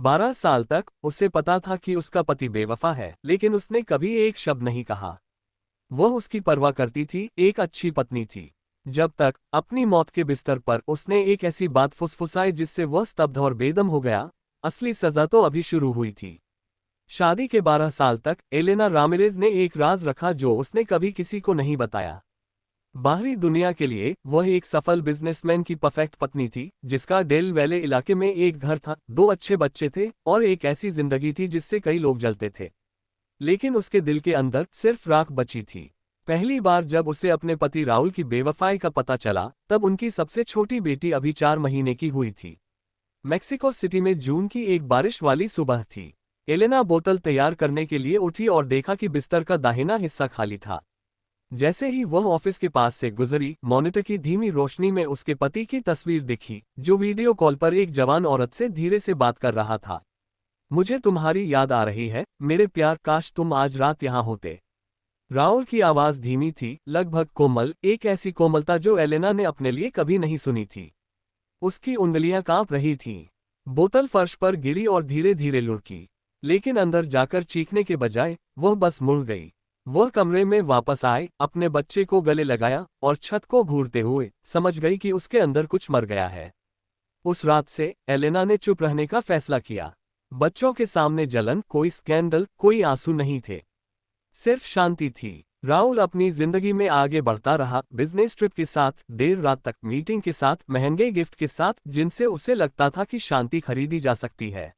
12 साल तक उसे पता था कि उसका पति बेवफा है, लेकिन उसने कभी एक शब्द नहीं कहा। वह उसकी परवाह करती थी, एक अच्छी पत्नी थी। जब तक अपनी मौत के बिस्तर पर उसने एक ऐसी बात फुसफुसाई जिससे वह स्तब्ध और बेदम हो गया। असली सजा तो अभी शुरू हुई थी। शादी के 12 साल तक एलेना रामिरेज ने एक राज रखा जो उसने कभी किसी को नहीं बताया। बाहरी दुनिया के लिए वह एक सफल बिजनेसमैन की परफेक्ट पत्नी थी, जिसका डेल वैले इलाके में एक घर था, 2 अच्छे बच्चे थे और एक ऐसी जिंदगी थी जिससे कई लोग जलते थे। लेकिन उसके दिल के अंदर सिर्फ राख बची थी। पहली बार जब उसे अपने पति राहुल की बेवफाई का पता चला, तब उनकी सबसे छोटी बेटी अभी 4 महीने की हुई थी। मेक्सिको सिटी में जून की एक बारिश वाली सुबह थी। एलेना बोतल तैयार करने के लिए उठी और देखा कि बिस्तर का दाहिना हिस्सा खाली था। जैसे ही वह ऑफिस के पास से गुजरी, मॉनिटर की धीमी रोशनी में उसके पति की तस्वीर दिखी, जो वीडियो कॉल पर एक जवान औरत से धीरे से बात कर रहा था। मुझे तुम्हारी याद आ रही है मेरे प्यार, काश तुम आज रात यहाँ होते। राहुल की आवाज धीमी थी, लगभग कोमल, एक ऐसी कोमलता जो एलेना ने अपने लिए कभी नहीं सुनी थी। उसकी उंगलियां कांप रही थीं। बोतल फर्श पर गिरी और धीरे धीरे लुढ़की, लेकिन अंदर जाकर चीखने के बजाय वह बस मुड़ गई। वह कमरे में वापस आए, अपने बच्चे को गले लगाया और छत को घूरते हुए समझ गई कि उसके अंदर कुछ मर गया है। उस रात से एलेना ने चुप रहने का फैसला किया। बच्चों के सामने जलन, कोई स्कैंडल, कोई आंसू नहीं थे। सिर्फ शांति थी। राहुल अपनी जिंदगी में आगे बढ़ता रहा, बिजनेस ट्रिप के साथ, देर रात तक मीटिंग के साथ, महंगे गिफ्ट के साथ, जिनसे उसे लगता था कि शांति खरीदी जा सकती है।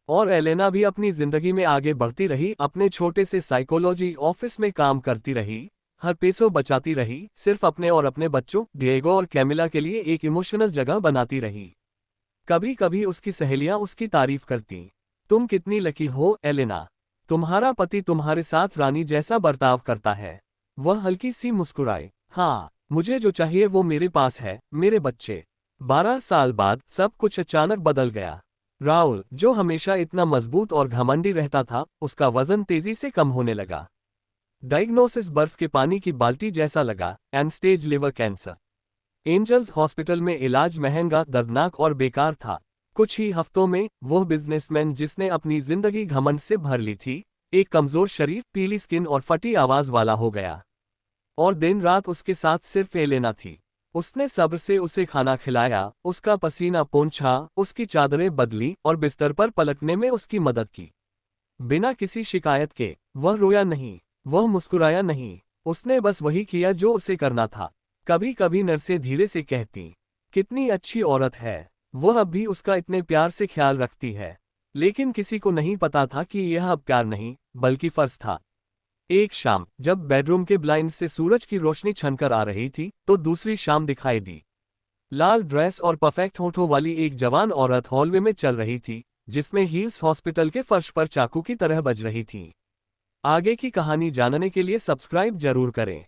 और एलेना भी अपनी जिंदगी में आगे बढ़ती रही, अपने छोटे से साइकोलॉजी ऑफिस में काम करती रही, हर पैसों बचाती रही, सिर्फ अपने और अपने बच्चों डिएगो और कैमिला के लिए एक इमोशनल जगह बनाती रही। कभी कभी उसकी सहेलियां उसकी तारीफ करती, तुम कितनी लकी हो एलेना, तुम्हारा पति तुम्हारे साथ रानी जैसा बर्ताव करता है। वह हल्की सी मुस्कुराए, हाँ, मुझे जो चाहिए वो मेरे पास है, मेरे बच्चे। 12 साल बाद सब कुछ अचानक बदल गया। राहुल, जो हमेशा इतना मजबूत और घमंडी रहता था, उसका वजन तेजी से कम होने लगा। डायग्नोसिस बर्फ के पानी की बाल्टी जैसा लगा, end stage liver cancer. Angels hospital में इलाज महंगा, दर्दनाक और बेकार था। कुछ ही हफ्तों में वह बिजनेसमैन जिसने अपनी जिंदगी घमंड से भर ली थी, एक कमजोर शरीर, पीली स्किन और फटी आवाज वाला हो गया। और दिन रात उसके साथ सिर्फ एलेना थी। उसने सब्र से उसे खाना खिलाया, उसका पसीना पोंछा, उसकी चादरें बदली और बिस्तर पर पलटने में उसकी मदद की। बिना किसी शिकायत के। वह रोया नहीं, वह मुस्कुराया नहीं, उसने बस वही किया जो उसे करना था। कभी कभी नर्सें धीरे से कहती, कितनी अच्छी औरत है, वह अब भी उसका इतने प्यार से ख्याल रखती है। लेकिन किसी को नहीं पता था कि यह अब प्यार नहीं, बल्कि फर्ज था। एक शाम जब बेडरूम के ब्लाइंड से सूरज की रोशनी छनकर आ रही थी, तो दूसरी शाम दिखाई दी। लाल ड्रेस और परफेक्ट होठों वाली एक जवान औरत हॉलवे में चल रही थी, जिसमें हील्स हॉस्पिटल के फर्श पर चाकू की तरह बज रही थी। आगे की कहानी जानने के लिए सब्सक्राइब जरूर करें।